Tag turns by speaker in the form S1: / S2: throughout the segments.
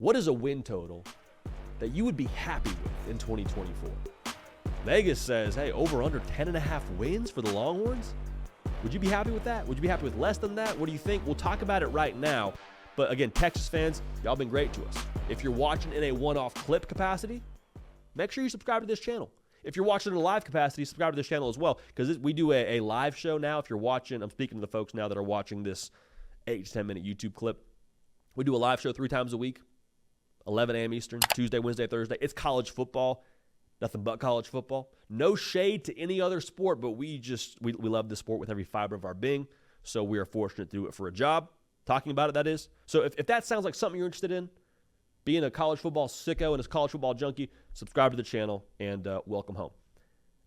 S1: What is a win total that you would be happy with in 2024? Vegas says, hey, over under 10.5 wins for the Longhorns. Would you be happy with that? Would you be happy with less than that? What do you think? We'll talk about it right now. But again, Texas fans, y'all been great to us. If you're watching in a one-off clip capacity, make sure you subscribe to this channel. If you're watching in a live capacity, subscribe to this channel as well, because we do a live show now. If you're watching, I'm speaking to the folks now that are watching this 8 to 10 minute YouTube clip. We do a live show 3 times a week, 11 a.m. Eastern, Tuesday, Wednesday, Thursday. It's college football, nothing but college football. No shade to any other sport, but we love this sport with every fiber of our being, so we are fortunate to do it for a job. Talking about it, that is. So if that sounds like something you're interested in, being a college football sicko and a college football junkie, subscribe to the channel and welcome home.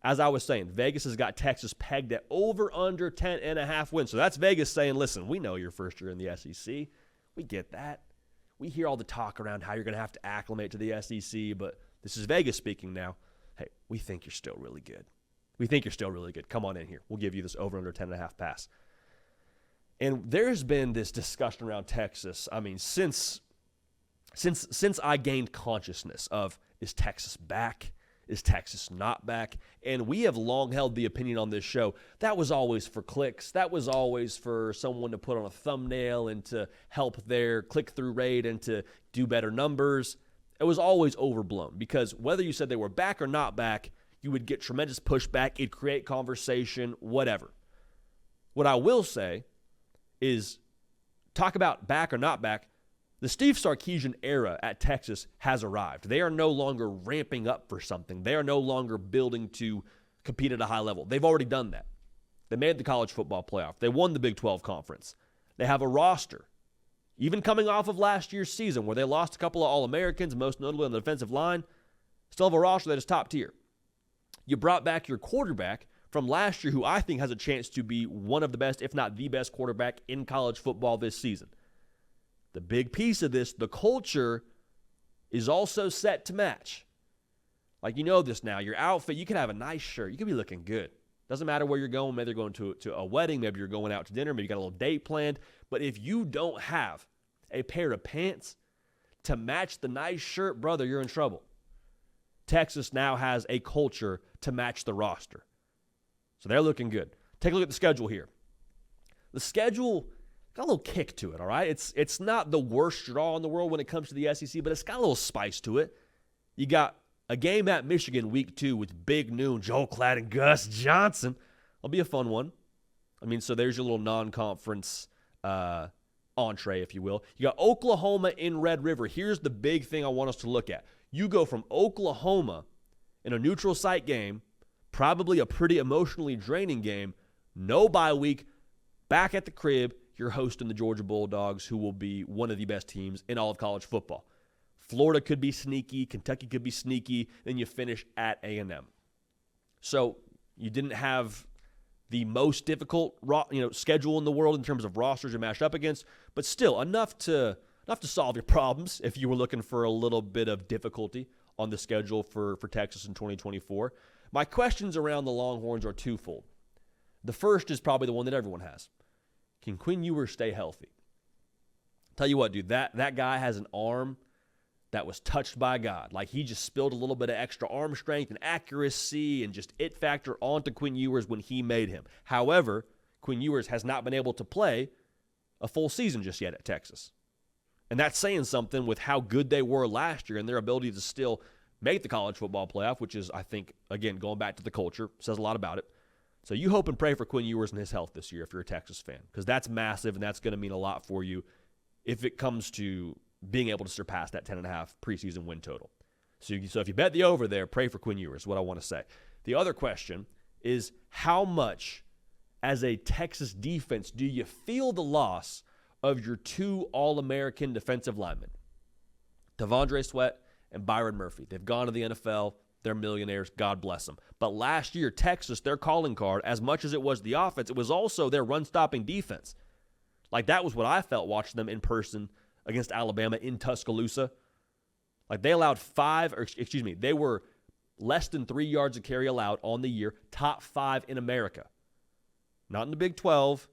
S1: As I was saying, Vegas has got Texas pegged at over under 10.5 wins. So that's Vegas saying, listen, we know your first year in the SEC. We get that. We hear all the talk around how you're going to have to acclimate to the SEC, but this is Vegas speaking now. Hey, we think you're still really good. We think you're still really good. Come on in here. We'll give you this over under 10.5 pass. And there's been this discussion around Texas, I mean, since I gained consciousness of, is Texas back? Is Texas not back? And we have long held the opinion on this show, that was always for clicks. That was always for someone to put on a thumbnail and to help their click-through rate and to do better numbers. It was always overblown because whether you said they were back or not back, you would get tremendous pushback. It'd create conversation, whatever. What I will say is, talk about back or not back, the Steve Sarkisian era at Texas has arrived. They are no longer ramping up for something. They are no longer building to compete at a high level. They've already done that. They made the college football playoff. They won the Big 12 conference. They have a roster, even coming off of last year's season where they lost a couple of All-Americans, most notably on the defensive line, still have a roster that is top tier. You brought back your quarterback from last year, who I think has a chance to be one of the best, if not the best quarterback in college football this season. The big piece of this, the culture, is also set to match. Like, you know this now. Your outfit, you can have a nice shirt. You can be looking good. Doesn't matter where you're going. Maybe you're going to a wedding. Maybe you're going out to dinner. Maybe you got a little date planned. But if you don't have a pair of pants to match the nice shirt, brother, you're in trouble. Texas now has a culture to match the roster. So they're looking good. Take a look at the schedule here. The schedule got a little kick to it, all right? It's not the worst draw in the world when it comes to the SEC, but it's got a little spice to it. You got a game at Michigan week 2 with big noon, Joel Klatt and Gus Johnson. It'll be a fun one. I mean, so there's your little non-conference entree, if you will. You got Oklahoma in Red River. Here's the big thing I want us to look at. You go from Oklahoma in a neutral site game, probably a pretty emotionally draining game, no bye week, back at the crib, you're hosting the Georgia Bulldogs, who will be one of the best teams in all of college football. Florida could be sneaky. Kentucky could be sneaky. Then you finish at A&M. So you didn't have the most difficult schedule in the world in terms of rosters you're matched up against, but still enough to solve your problems if you were looking for a little bit of difficulty on the schedule for Texas in 2024. My questions around the Longhorns are twofold. The first is probably the one that everyone has. Can Quinn Ewers stay healthy? Tell you what, dude, that guy has an arm that was touched by God. Like, he just spilled a little bit of extra arm strength and accuracy and just it factor onto Quinn Ewers when he made him. However, Quinn Ewers has not been able to play a full season just yet at Texas. And that's saying something with how good they were last year and their ability to still make the college football playoff, which is, I think, again, going back to the culture, says a lot about it. So you hope and pray for Quinn Ewers and his health this year if you're a Texas fan, because that's massive and that's going to mean a lot for you if it comes to being able to surpass that 10.5 preseason win total. So if you bet the over there, pray for Quinn Ewers is what I want to say. The other question is, how much as a Texas defense do you feel the loss of your 2 All-American defensive linemen, T'Vondre Sweat and Byron Murphy? They've gone to the NFL. They're millionaires. God bless them. But last year, Texas, their calling card, as much as it was the offense, it was also their run-stopping defense. Like, that was what I felt watching them in person against Alabama in Tuscaloosa. Like, they were less than 3 yards a carry allowed on the year, top 5 in America. Not in the Big 12,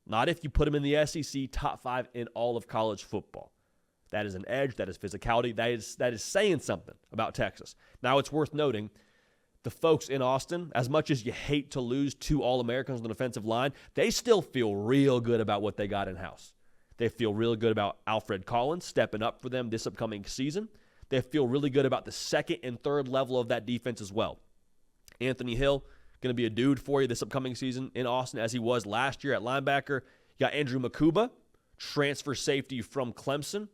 S1: not if you put them in the SEC, top 5 in all of college football. That is an edge. That is physicality. That is saying something about Texas. Now, it's worth noting, the folks in Austin, as much as you hate to lose 2 All-Americans on the defensive line, they still feel real good about what they got in-house. They feel really good about Alfred Collins stepping up for them this upcoming season. They feel really good about the second and third level of that defense as well. Anthony Hill, going to be a dude for you this upcoming season in Austin, as he was last year at linebacker. You got Andrew Makuba, transfer safety from Clemson,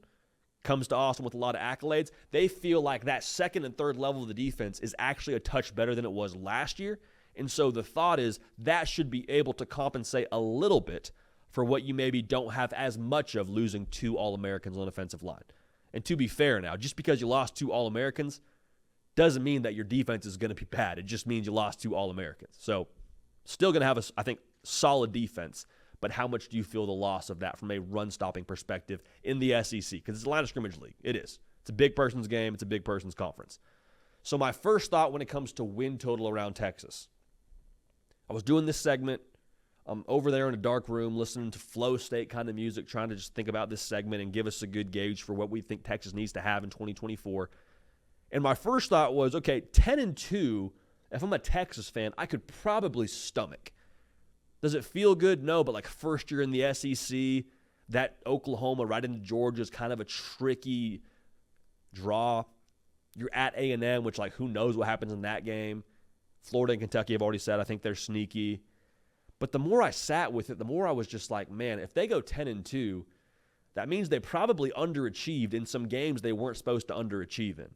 S1: comes to Austin with a lot of accolades. They feel like that second and third level of the defense is actually a touch better than it was last year. And so the thought is that should be able to compensate a little bit for what you maybe don't have as much of, losing 2 All-Americans on the offensive line. And to be fair now, just because you lost 2 All-Americans doesn't mean that your defense is going to be bad. It just means you lost 2 All-Americans. So still going to have, I think, solid defense. But how much do you feel the loss of that from a run-stopping perspective in the SEC? Because it's a line of scrimmage league. It is. It's a big person's game. It's a big person's conference. So my first thought when it comes to win total around Texas, I was doing this segment. I'm over there in a dark room listening to flow state kind of music, trying to just think about this segment and give us a good gauge for what we think Texas needs to have in 2024. And my first thought was, okay, 10-2, if I'm a Texas fan, I could probably stomach. Does it feel good? No, but like first year in the SEC, that Oklahoma right into Georgia is kind of a tricky draw. You're at A&M, which like who knows what happens in that game. Florida and Kentucky, I've already said, I think they're sneaky. But the more I sat with it, the more I was just like, man, if they go 10-2, that means they probably underachieved in some games they weren't supposed to underachieve in.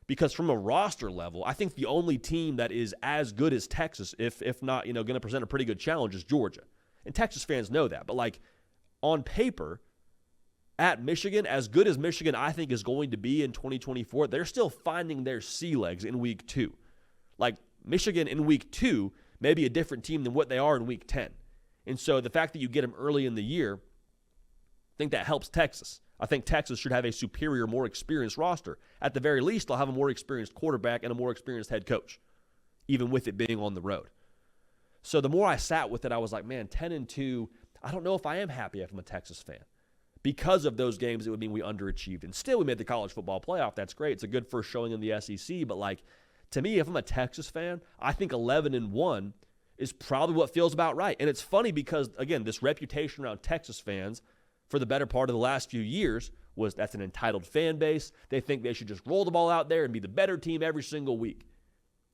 S1: Because from a roster level, I think the only team that is as good as Texas, if not, going to present a pretty good challenge, is Georgia. And Texas fans know that. But like on paper, at Michigan, as good as Michigan I think is going to be in 2024, they're still finding their sea legs in week 2. Like Michigan in week 2 may be a different team than what they are in week 10. And so the fact that you get them early in the year, I think that helps Texas. I think Texas should have a superior, more experienced roster. At the very least, they'll have a more experienced quarterback and a more experienced head coach, even with it being on the road. So the more I sat with it, I was like, man, 10-2, I don't know if I am happy if I'm a Texas fan. Because of those games, it would mean we underachieved. And still, we made the college football playoff. That's great. It's a good first showing in the SEC. But like, to me, if I'm a Texas fan, I think 11-1 is probably what feels about right. And it's funny because, again, this reputation around Texas fans for the better part of the last few years was that's an entitled fan base. They think they should just roll the ball out there and be the better team every single week.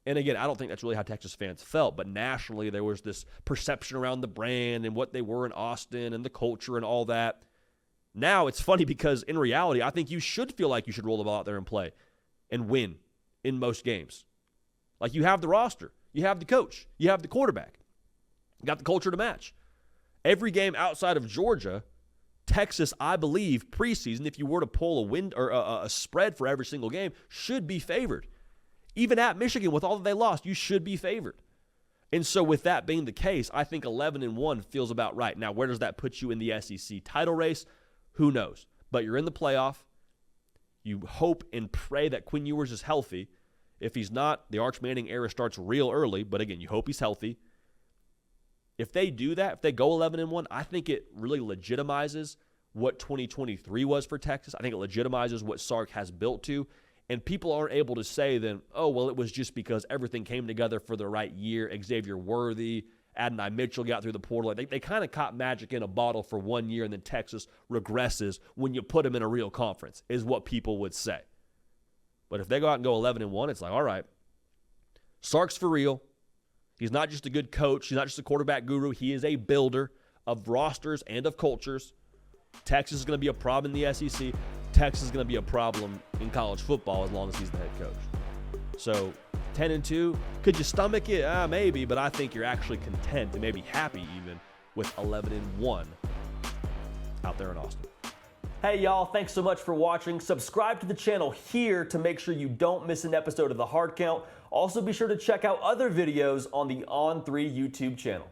S1: And again, I don't think that's really how Texas fans felt, but nationally there was this perception around the brand and what they were in Austin and the culture and all that. Now it's funny because in reality, I think you should feel like you should roll the ball out there and play and win in most games. Like you have the roster, you have the coach, you have the quarterback, you got the culture to match. Every game outside of Georgia, Texas, I believe, preseason, if you were to pull a win or a spread for every single game, should be favored. Even at Michigan, with all that they lost, you should be favored. And so with that being the case, I think 11-1 feels about right. Now, where does that put you in the SEC title race? Who knows? But you're in the playoff. You hope and pray that Quinn Ewers is healthy. If he's not, the Arch Manning era starts real early. But again, you hope he's healthy. If they do that, if they go 11-1, I think it really legitimizes what 2023 was for Texas. I think it legitimizes what Sark has built to. And people aren't able to say then, oh, well, it was just because everything came together for the right year. Xavier Worthy, Adonai Mitchell got through the portal. They kind of caught magic in a bottle for 1 year, and then Texas regresses when you put them in a real conference, is what people would say. But if they go out and go 11-1, it's like, all right, Sark's for real. He's not just a good coach. He's not just a quarterback guru. He is a builder of rosters and of cultures. Texas is going to be a problem in the SEC. Texas is going to be a problem in college football as long as he's the head coach. So 10-2, could you stomach it? Maybe, but I think you're actually content and maybe happy even with 11-1 out there in Austin. Hey y'all, thanks so much for watching. Subscribe to the channel here to make sure you don't miss an episode of The Hard Count. Also be sure to check out other videos on the On3 YouTube channel.